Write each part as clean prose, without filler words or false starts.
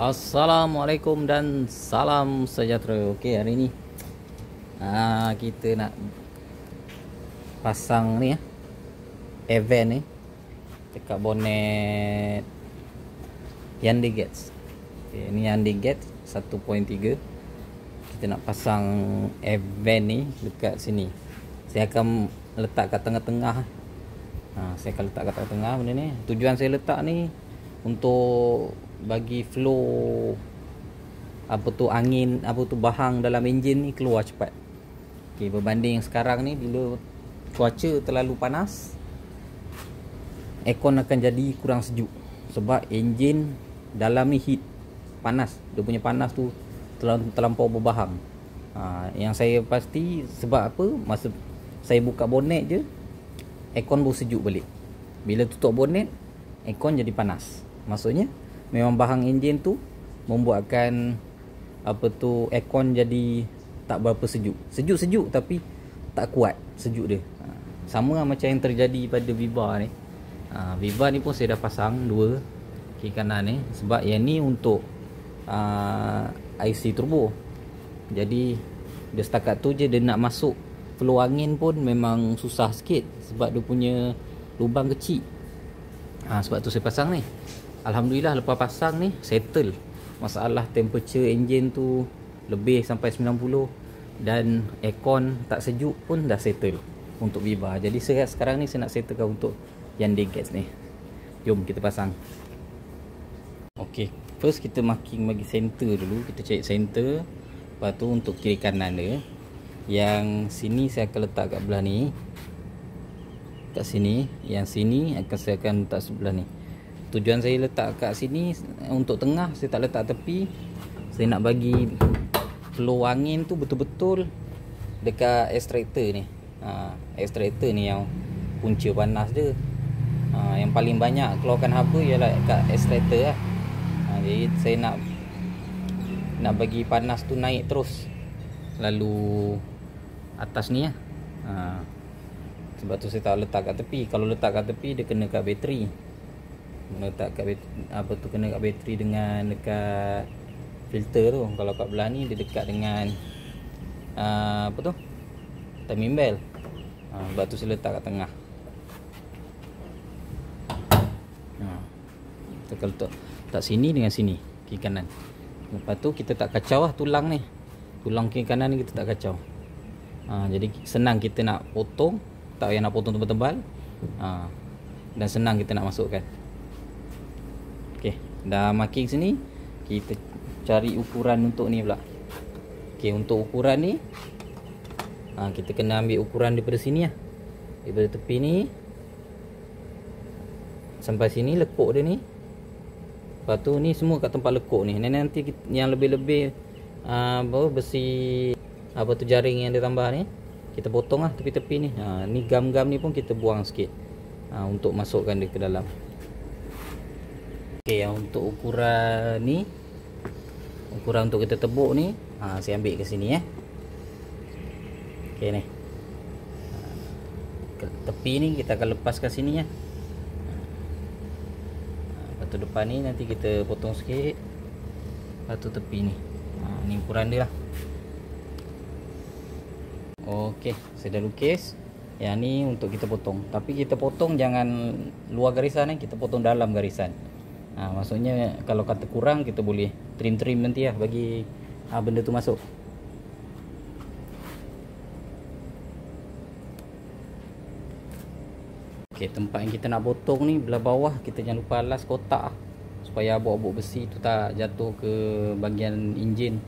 Assalamualaikum dan salam sejahtera. Okey, hari ni kita nak pasang ni event ni dekat bonet Hyundai Getz. Okey, ni Hyundai Getz 1.3. Kita nak pasang event ni dekat sini. Saya akan letak kat tengah-tengah. Saya akan letak kat tengah benda ni. Tujuan saya letak ni untuk bagi flow angin bahang dalam enjin ni keluar cepat. Okey, berbanding sekarang ni bila cuaca terlalu panas, aircon akan jadi kurang sejuk sebab enjin dalam ni heat, panas. Dia punya panas tu terlampau berbahang. Yang saya pasti sebab apa, masa saya buka bonet je aircon baru sejuk balik. Bila tutup bonet aircon jadi panas. Maksudnya memang bahang enjin tu membuatkan aircon jadi tak berapa sejuk. Sejuk tapi tak kuat sejuk dia. Sama macam yang terjadi pada Viva ni. Viva ni pun saya dah pasang dua kiri kanan ni sebab yang ni untuk IC turbo. Jadi dia setakat tu je, dia nak masuk flow angin pun memang susah sikit sebab dia punya lubang kecil. Sebab tu saya pasang ni. Alhamdulillah lepas pasang ni settle masalah temperature enjin tu lebih sampai 90 dan aircon tak sejuk pun dah settle untuk Viva. Jadi sekarang ni saya nak settlekan untuk Hyundai Getz ni. Jom kita pasang. Okey, first kita marking bagi center dulu. Kita cari center. Lepas tu untuk kiri kanan dia, yang sini saya akan letak kat belah ni, kat sini. Yang sini saya akan letak sebelah ni. Tujuan saya letak kat sini untuk tengah, saya tak letak tepi. Saya nak bagi flow angin tu betul-betul dekat extractor ni. Extractor ni yang punca panas dia. Yang paling banyak keluarkan haba ialah kat extractor lah. Jadi saya nak bagi panas tu naik terus lalu atas ni lah. Sebab tu saya tak letak kat tepi. Kalau letak kat tepi dia kena kat bateri. Letak kat kena kat bateri dengan dekat filter tu. Kalau kat belah ni dia dekat dengan timing bell. Sebab tu saya letak kat tengah. Kita letak sini dengan sini, kiri kanan. Lepas tu kita tak kacau lah tulang ni. Tulang kiri kanan ni kita tak kacau. Jadi senang kita nak potong. Tak payah nak potong tebal-tebal. Dan senang kita nak masukkan. Okey, dah marking sini. Kita cari ukuran untuk ni pula. Okey, untuk ukuran ni kita kena ambil ukuran daripada sini lah. Daripada tepi ni sampai sini lekuk dia ni. Lepas tu ni semua kat tempat lekuk ni. Nanti yang lebih-lebih besi jaring yang dia tambah ni kita potong lah tepi-tepi ni. Ni gam-gam ni pun kita buang sikit untuk masukkan dia ke dalam. Okey, yang untuk ukuran ni, ukuran untuk kita tebuk ni, saya ambil ke sini Okey ni. Tepi ni kita akan lepaskan sini ya. Lepas tu depan ni nanti kita potong sikit. Lepas tu tepi ni. Ni ukuran dia lah. Okey, saya dah lukis. Yang ni untuk kita potong. Tapi kita potong jangan luar garisan kita potong dalam garisan. Maksudnya kalau kata kurang kita boleh trim-trim nanti lah bagi benda tu masuk. Okey, tempat yang kita nak potong ni belah bawah kita jangan lupa alas kotak supaya abuk-abuk besi tu tak jatuh ke bahagian enjin.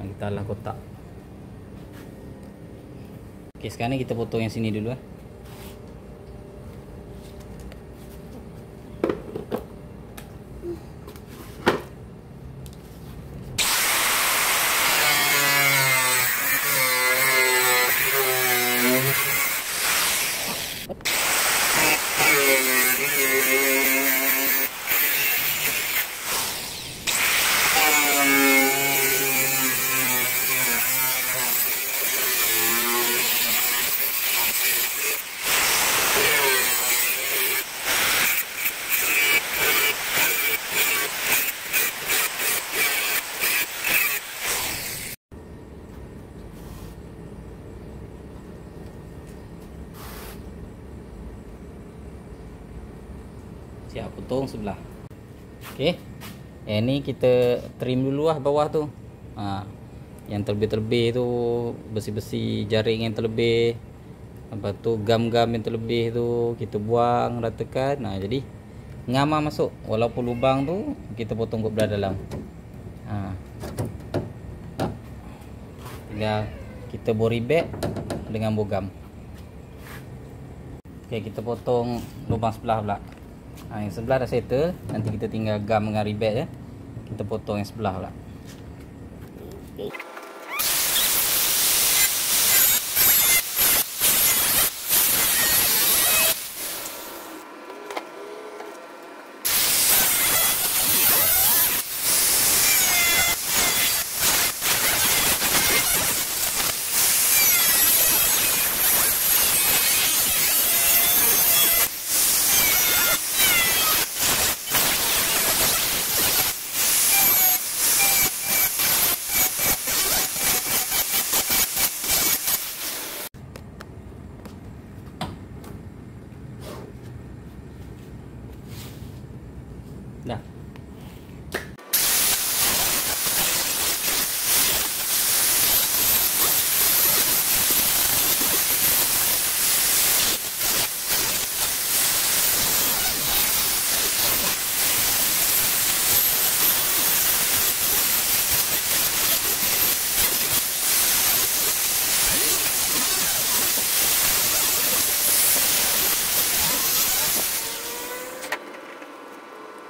Kita alas kotak. Okey, sekarang ni kita potong yang sini dulu potong sebelah. Okey. Yang ni kita trim dulu lah bawah tu. Yang terlebih-terlebih tu, besi-besi jaring yang terlebih, lepas tu gam-gam yang terlebih tu kita buang, ratakan. Jadi ngam lah masuk. Walaupun lubang tu kita potong kat belah dalam. Tinggal kita bori bag dengan bogam. Okey, kita potong lubang sebelah pula. Yang sebelah dah settle. Nanti kita tinggal gam dengan ribet je. Kita potong yang sebelah pula. Dah.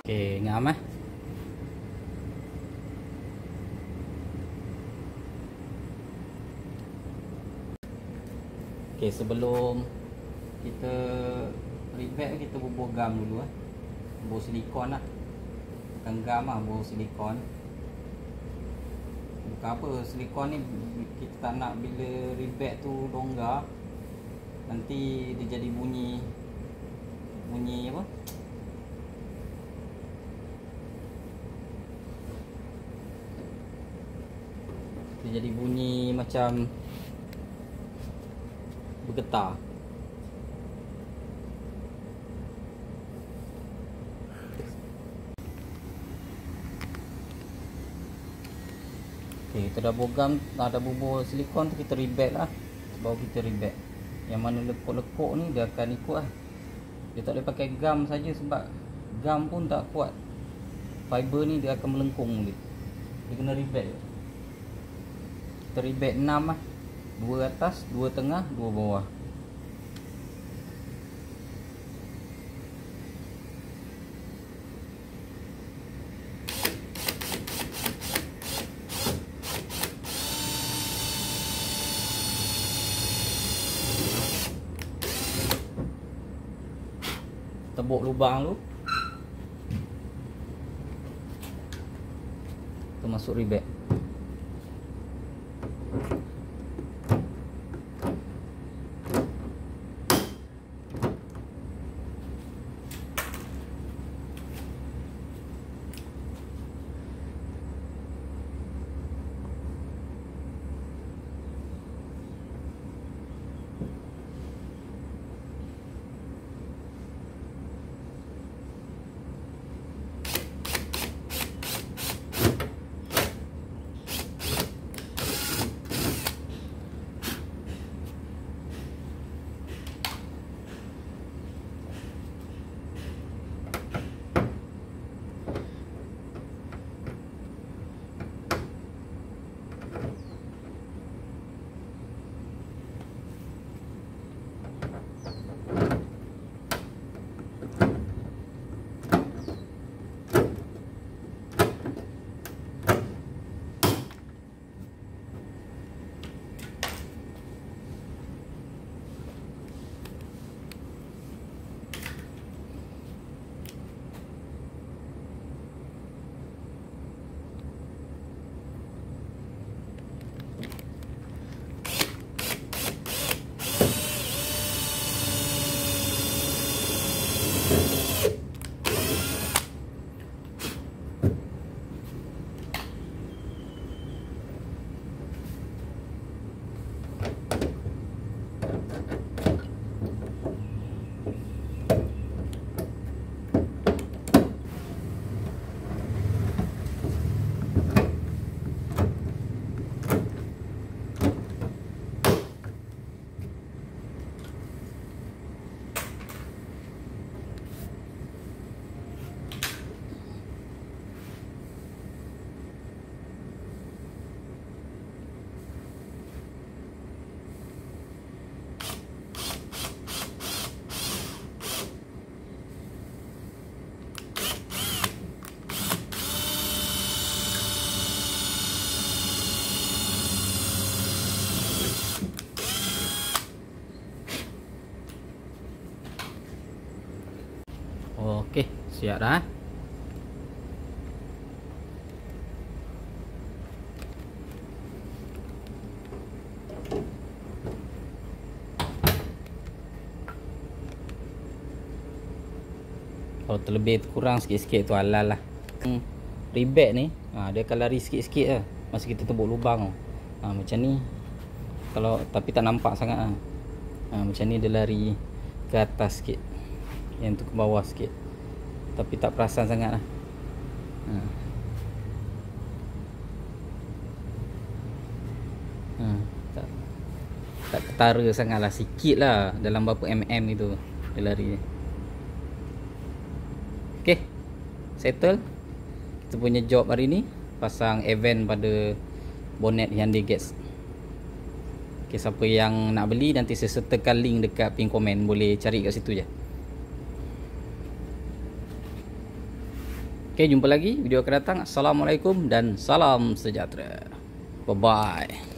Okey, ngam eh. Okey, sebelum kita ribet kita bubuh gam dulu eh. Bubuh silikon lah. Bukan gam lah, bubuh silikon. Bukan apa, silikon ni kita tak nak bila ribet tu longgar nanti dia jadi bunyi apa? Dia jadi bunyi macam bergetar. Okey, kita dah bogam, ada bubur silikon tu kita ribet lah. Baru kita ribet. Yang mana lekuk-lekuk ni dia akan ikut lah. Dia tak boleh pakai gam saja sebab gam pun tak kuat. Fiber ni dia akan melengkung dia. Dia kena ribet. Kita ribet 6 lah. 2 atas, 2 tengah, 2 bawah. Tebuk lubang tu. Kita masuk ribet. Siap dah. Kalau terlebih kurang sikit-sikit tu halal lah. Rebag ni dia akan lari sikit-sikit lah masa kita tebuk lubang tu. Macam ni. Kalau tapi tak nampak sangat lah. Macam ni dia lari ke atas sikit, yang tu ke bawah sikit, tapi tak perasan sangat lah. Tak ketara sangat lah, sikit lah, dalam berapa mm itu dia lari. Okay, settle kita punya job hari ni. Pasang event pada bonnet Hyundai Getz. Okay, siapa yang nak beli, nanti saya sertakan link dekat pin komen, boleh cari kat situ je. Okay, jumpa lagi video akan datang. Assalamualaikum dan salam sejahtera. Bye bye.